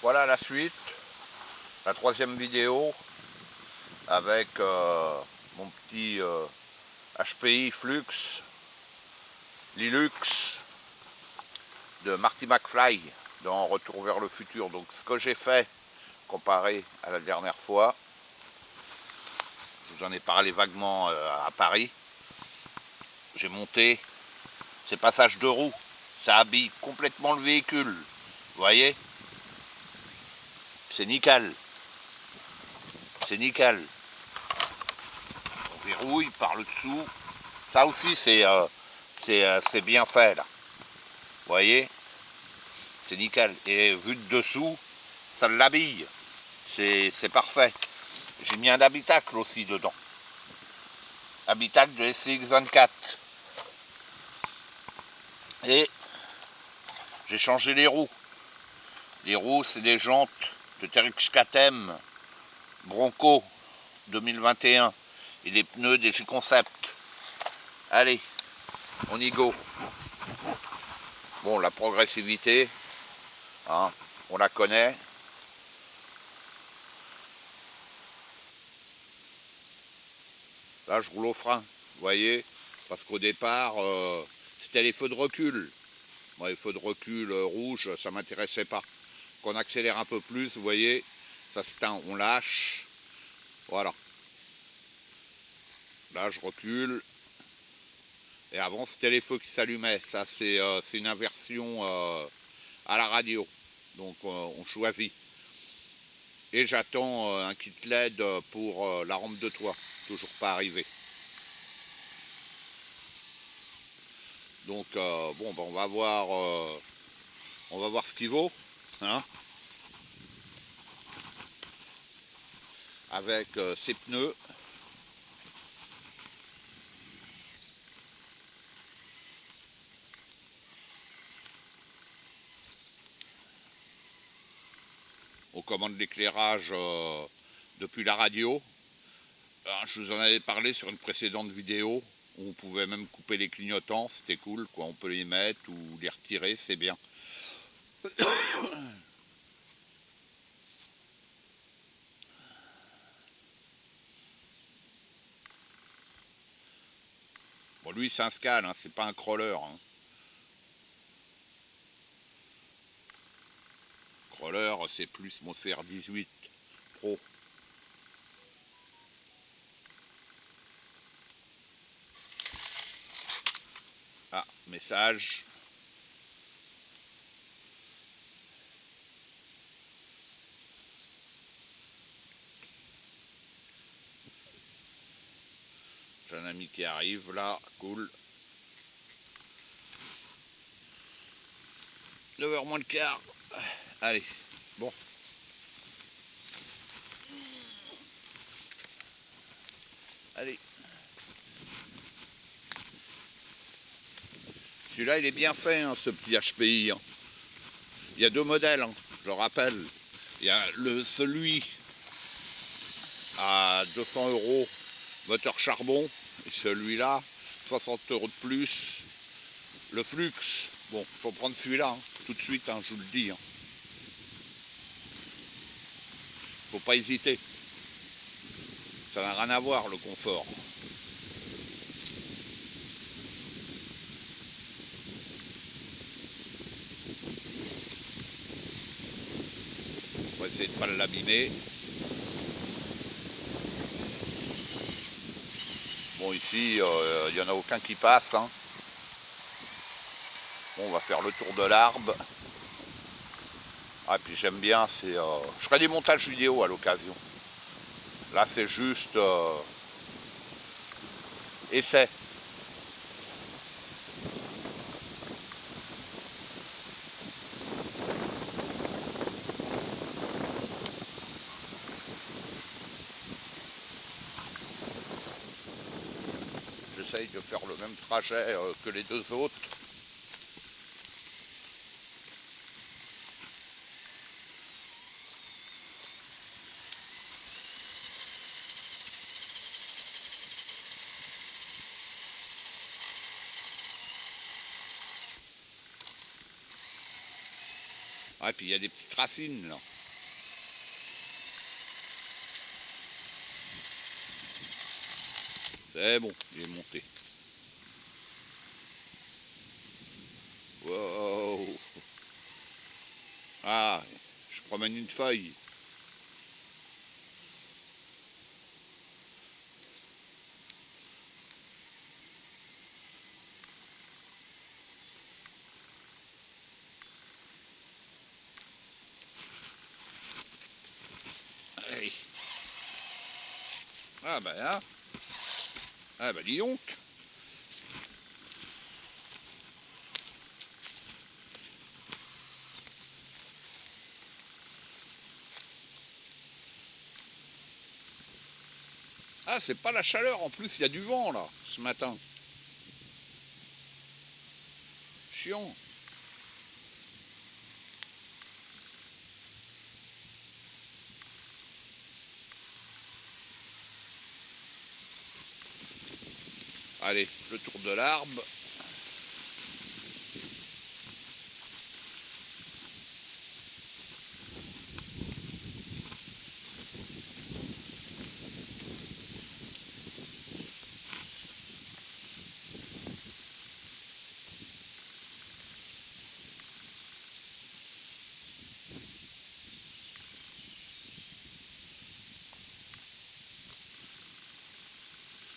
Voilà la suite, la troisième vidéo avec mon petit HPI Flux Linux de Marty McFly dans Retour vers le futur. Donc ce que j'ai fait comparé à la dernière fois, je vous en ai parlé vaguement à Paris, j'ai monté ces passages de roues, ça habille complètement le véhicule, vous voyez, c'est nickel, c'est nickel. On verrouille par le dessous, ça aussi c'est bien fait là, vous voyez, c'est nickel. Et vu de dessous, ça l'habille, c'est parfait. J'ai mis un habitacle aussi dedans, habitacle de SCX24. Et j'ai changé les roues. Les roues, c'est des jantes de Terex KTM Bronco 2021 et des pneus des G-Concept. Allez, on y go. Bon, la progressivité, hein, on la connaît. Là, je roule au frein, vous voyez, parce qu'au départ, c'était les feux de recul. Moi, les feux de recul rouges, ça ne m'intéressait pas. Qu'on accélère un peu plus, vous voyez, ça s'éteint, on lâche. Voilà. Là, je recule. Et avant, c'était les feux qui s'allumaient. Ça, c'est une inversion à la radio. Donc, on choisit. Et j'attends un kit LED pour la rampe de toit. Toujours pas arrivé. Donc, bon, ben, on va voir ce qu'il vaut. Hein, avec ses pneus. On commande l'éclairage depuis la radio. Alors, je vous en avais parlé sur une précédente vidéo où on pouvait même couper les clignotants, c'était cool, quoi. On peut les mettre ou les retirer, c'est bien. Bon, lui c'est un Scan, hein, c'est pas un crawler. Hein. Crawler, c'est plus mon CR18 Pro. Ah, message. J'ai un ami qui arrive là, cool. 9h moins le quart. Allez, bon. Allez. Celui-là, il est bien fait, hein, ce petit HPI. Hein. Il y a deux modèles, hein, je rappelle. Il y a celui à 200 €, moteur charbon, et celui-là, 60 € de plus. Le Flux, bon, il faut prendre celui-là, hein, tout de suite, hein, je vous le dis. Hein. Faut pas hésiter. Ça n'a rien à voir, le confort. On va essayer de ne pas l'abîmer. Bon, ici, il n'y en a aucun qui passe. Hein. Bon, on va faire le tour de l'arbre. Ah, et puis j'aime bien, c'est... je ferai des montages vidéo à l'occasion. Là, c'est juste... essai. J'essaye de faire le même trajet que les deux autres. Ah, et puis il y a des petites racines là. C'est bon, il est monté. Wow. Ah, je promène une feuille. Allez. Ah bah là. Ah bah dis donc. Ah, c'est pas la chaleur, en plus il y a du vent là, ce matin. Chiant. Allez, le tour de l'arbre.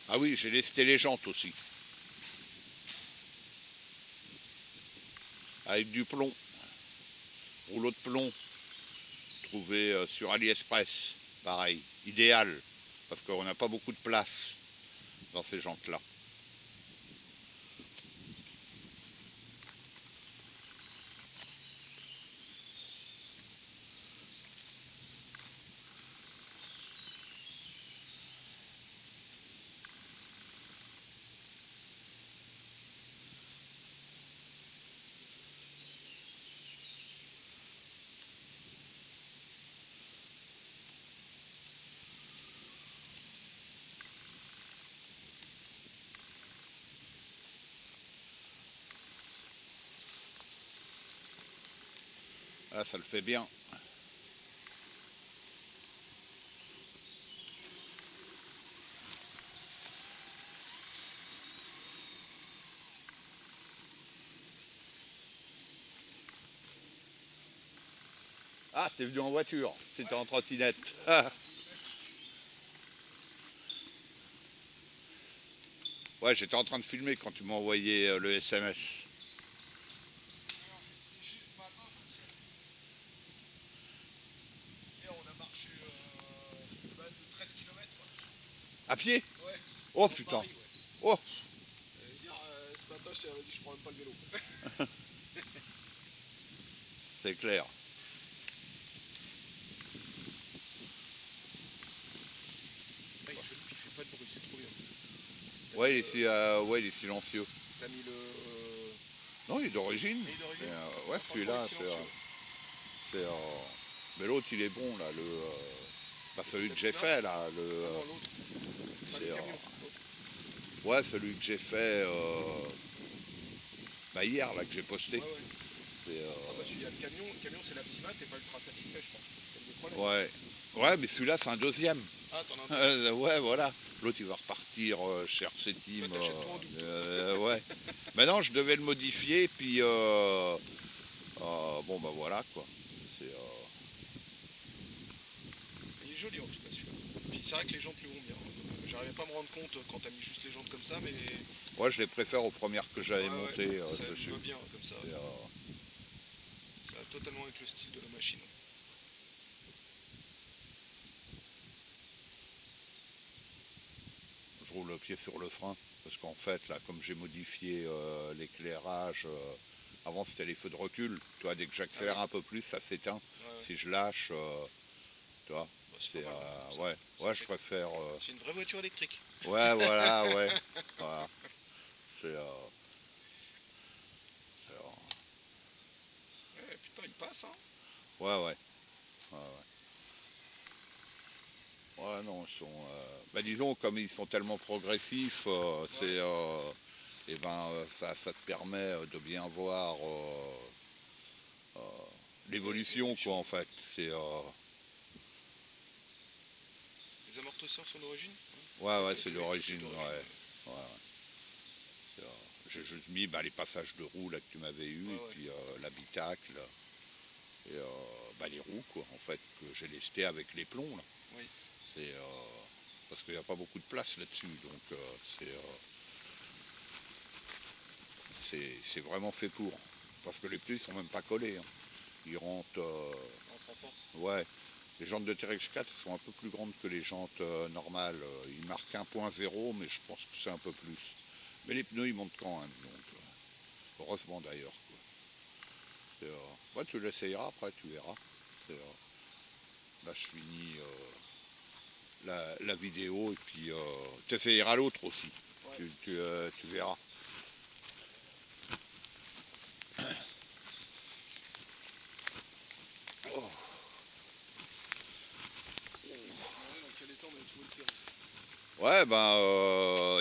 Ah oui, j'ai lesté les jantes aussi. Avec du plomb. Rouleau de plomb. Trouvé sur AliExpress. Pareil, idéal. Parce qu'on n'a pas beaucoup de place dans ces jantes-là. Ah, ça le fait bien. Ah, t'es venu en voiture, c'était en trottinette. Ah. Ouais, j'étais en train de filmer quand tu m'as envoyé le SMS. On a marché 13 km. À pied? Ouais. Oh putain. Paris, ouais. Oh. Ce matin, je t'ai dit, je prends même pas le vélo. C'est clair. Il fait pas de bruit, c'est trop bien. Ouais, il est silencieux. T'as mis le. Non, il est d'origine. Il est d'origine. Ouais, Franchement, celui-là, il est silencieux. mais l'autre, il est bon, là. Pas celui que j'ai fait, là. Ah non, l'autre. Pas c'est, le euh, camion. L'autre. ouais, celui que j'ai fait hier, là, que j'ai posté. Ouais, ouais. C'est, Ah bah celui-là, le camion c'est l'Apsima, t'es pas ultra satisfait, je crois. T'as eu des problèmes. ouais. Ouais, mais celui-là, c'est un deuxième. Ah, t'en as un peu. Ouais, voilà. L'autre, il va repartir chez RC-Team. Toi, t'achètes tout en double. Ouais. Maintenant, je devais le modifier, puis bon, bah voilà, quoi. C'est, Il est joli en tout cas celui-là. Puis c'est vrai que les jantes lui vont bien. J'arrivais pas à me rendre compte quand t'as mis juste les jantes comme ça, mais. ouais, je les préfère aux premières que j'avais Ouais, montées ça lui dessus. va bien comme ça. Et, Ça va totalement avec le style de la machine. je roule le pied sur le frein, parce qu'en fait, là, comme j'ai modifié l'éclairage, avant c'était les feux de recul, tu vois, dès que j'accélère un peu plus, ça s'éteint. Ouais. Si je lâche, tu vois, Bah, c'est pas mal, ça. ouais, Ça ouais, je fait- préfère. C'est une vraie voiture électrique. Ouais, voilà, ouais. Voilà. C'est. Ouais, putain, il passe, hein. Ouais, ouais. Ouais, ouais. Ouais, non, ils sont. Bah, disons, comme ils sont tellement progressifs, et ben, ça te permet de bien voir l'évolution, quoi, en fait. C'est Les amortisseurs sont d'origine? Ouais, c'est d'origine, ouais. J'ai juste mis les passages de roues là que tu m'avais eu, et puis l'habitacle, et les roues, quoi, en fait, que j'ai lesté avec les plombs, là. Oui. C'est parce qu'il n'y a pas beaucoup de place là-dessus, donc c'est vraiment fait pour. Parce que les pneus, ils sont même pas collés, hein. Ils rentrent... En force. Ouais. Les jantes de Terex 4 sont un peu plus grandes que les jantes normales. Ils marquent 1.0, mais je pense que c'est un peu plus. Mais les pneus, ils montent quand même, donc heureusement d'ailleurs. Ouais, tu l'essayeras après, tu verras. Là, je finis la vidéo et puis tu essayeras l'autre aussi. Ouais. Tu verras. Oh. Ouais,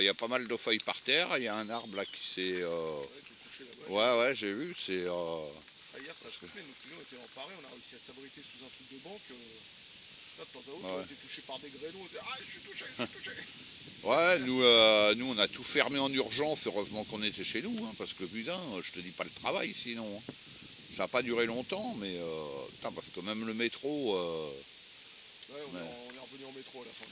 il y a pas mal de feuilles par terre. Il y a un arbre là qui s'est. Ouais, j'ai vu. C'est. Hier, ça soufflait. Nos pneus étaient emparés. On a réussi à s'abriter sous un truc de banque. Là, de temps à autre, on était touché par des grêlons. On était, ah, je suis touché. Ouais, nous, on a tout fermé en urgence. Heureusement qu'on était chez nous, hein, parce que putain, je te dis pas le travail sinon. Hein. Ça n'a pas duré longtemps, mais parce que même le métro. Ouais, on est revenu en métro à la fin.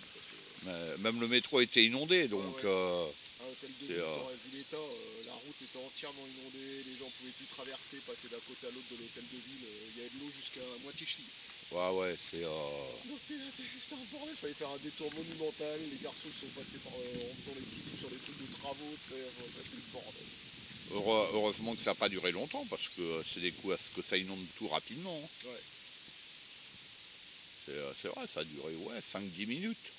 Même le métro était inondé, donc. À l'hôtel de ville, t'aurais vu l'état, la route était entièrement inondée, les gens ne pouvaient plus traverser, passer d'un côté à l'autre de l'hôtel de ville, il y avait de l'eau jusqu'à moitié cheville. Ouais, c'est. Donc c'était un bordel, il fallait faire un détour monumental, les garçons sont passés en faisant les petits sur des trucs de travaux, ça a été le bordel. Heureusement que ça n'a pas duré longtemps, parce que c'est des coups à ce que ça inonde tout rapidement. Hein. Ouais. C'est vrai, ça a duré 5-10 minutes.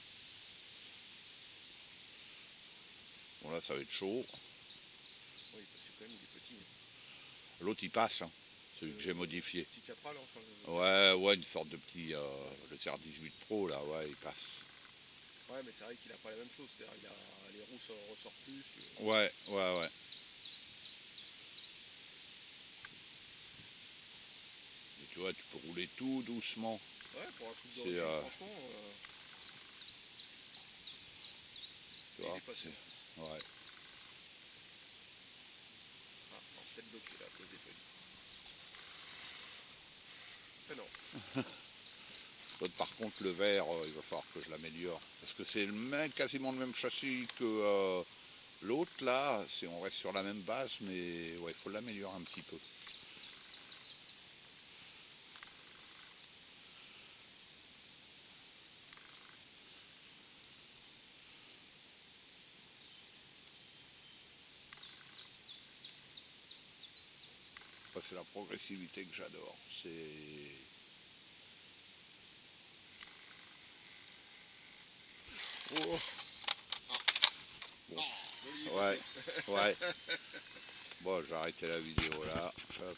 Bon là ça va être chaud. Oui, parce que quand même il est petit. L'autre il passe, hein, celui que j'ai modifié. Petit Capral, enfin. Ouais, une sorte de petit, le CR18 Pro là, ouais, il passe. Ouais, mais c'est vrai qu'il n'a pas la même chose, c'est-à-dire les roues ressortent plus. Ouais. Et tu vois, tu peux rouler tout doucement. Ouais, pour un truc d'origine, franchement. Tu vois, il est passé. Ouais. Ah, non, peut-être bloqué là, à cause des feuilles. Mais non. Par contre, le verre, il va falloir que je l'améliore. Parce que c'est quasiment le même châssis que l'autre, là. On reste sur la même base, mais ouais, il faut l'améliorer un petit peu. C'est la progressivité que j'adore. C'est... Oh. Bon. Ouais. Bon, j'ai arrêté la vidéo là. Hop.